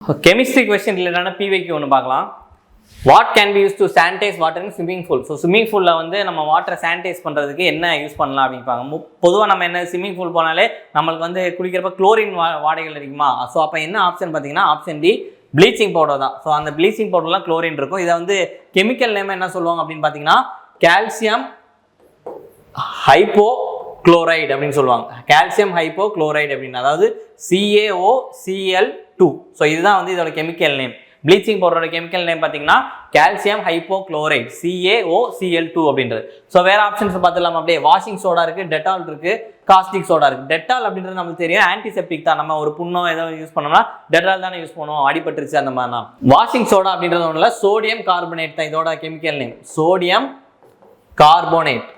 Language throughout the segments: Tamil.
Chemistry question related PVQ ஒன்று பார்க்கலாம். What can be used to sanitize water in swimming pool? So swimming பூலில் வந்து நம்ம வாட்டரை சானிடைஸ் பண்ணுறதுக்கு என்ன யூஸ் பண்ணலாம் அப்படின்பாங்க. பொதுவாக நம்ம என்ன ஸ்விம்மிங் பூல் போனாலே நம்மளுக்கு வந்து குளிக்கிறப்ப குளோரின் வாடைகள் இருக்குமா? ஸோ அப்போ என்ன ஆப்ஷன் பார்த்தீங்கன்னா ஆப்ஷன் டி ப்ளீச்சிங் பவுடர் தான். ஸோ அந்த ப்ளீச்சிங் பவுடர்லாம் குளோரின் இருக்கும். இதை வந்து கெமிக்கல் நேம் என்ன சொல்லுவாங்க அப்படின்னு பார்த்தீங்கன்னா கால்சியம் ஹைப்போக்ளோரைடு அப்படின்னு சொல்லுவாங்க. கால்சியம் ஹைப்போக்ளோரைடு அப்படின்னு, அதாவது CaOCl2. ஸோ இதுதான் வந்து இதோட கெமிக்கல் நேம். ப்ளீச்சிங் பவுடரோட கெமிக்கல் நேம் பார்த்தீங்கன்னா கால்சியம் ஹைப்போக்ளோரைடு CaOCl2 அப்படின்றது. ஸோ வேற ஆப்ஷன்ஸ் பார்த்துலாம். அப்படியே வாஷிங் சோடா இருக்கு, டெட்டால் இருக்கு, காஸ்டிக் சோடா இருக்கு. டெட்டால் அப்படின்றது நமக்கு தெரியும் ஆன்டிசெப்டிக் தான். நம்ம ஒரு புண்ணோ ஏதோ யூஸ் பண்ணோம்னா டெட்டால் தானே யூஸ் பண்ணுவோம், அடிபட்டுருச்சு அந்த மாதிரினா. வாஷிங் சோடா அப்படின்றது ஒன்றும் சோடியம் கார்பனேட் தான் இதோட chemical name, sodium carbonate.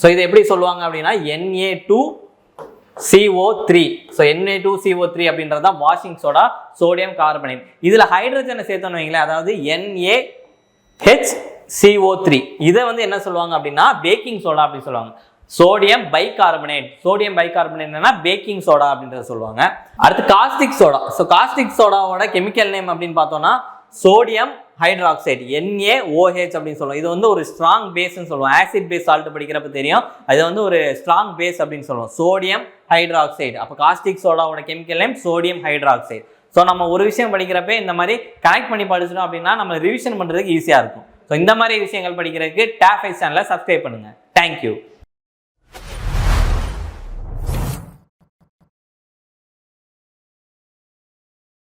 So இதை எப்படி சொல்லுவாங்க அப்படின்னா Na2CO3. ஸோ Na2CO3 அப்படின்றது தான் வாஷிங் சோடா, சோடியம் கார்பனேட். இதில் ஹைட்ரஜனை சேர்த்தோன்னு வைங்களேன், அதாவது NaHCO3. இதை வந்து என்ன சொல்லுவாங்க அப்படின்னா பேக்கிங் சோடா அப்படின்னு சொல்லுவாங்க. சோடியம் பைகார்பனேட், சோடியம் பைகார்பனேட் என்னன்னா பேக்கிங் சோடா அப்படின்றத சொல்லுவாங்க. அடுத்து காஸ்டிக் சோடா. ஸோ காஸ்டிக் சோடாவோட கெமிக்கல் நேம் அப்படின்னு பார்த்தோம்னா சோடியம் ஹைட்ராக்சைடு, NaOH அப்படின்னு சொல்லுவோம். இது வந்து ஒரு ஸ்ட்ராங் பேஸ்ன்னு சொல்லுவோம். ஆசிட் பேஸ் சால்ட் படிக்கிறப்ப தெரியும், அது வந்து ஒரு ஸ்ட்ராங் பேஸ் அப்படின்னு சொல்லுவோம், சோடியம் ஹைட்ராக்சைடு. அப்போ காஸ்டிக் சோடாவோட chemical name sodium hydroxide. So நம்ம ஒரு விஷயம் படிக்கிறப்ப இந்த மாதிரி கனெக்ட் பண்ணி படிச்சிட்டோம் அப்படின்னா நம்ம ரிவிஷன் பண்ணுறதுக்கு ஈஸியாக இருக்கும். ஸோ இந்த மாதிரி விஷயங்கள் படிக்கிறதுக்கு TAFIS சேனலை சப்ஸ்கிரைப் பண்ணுங்கள். தேங்க்யூ.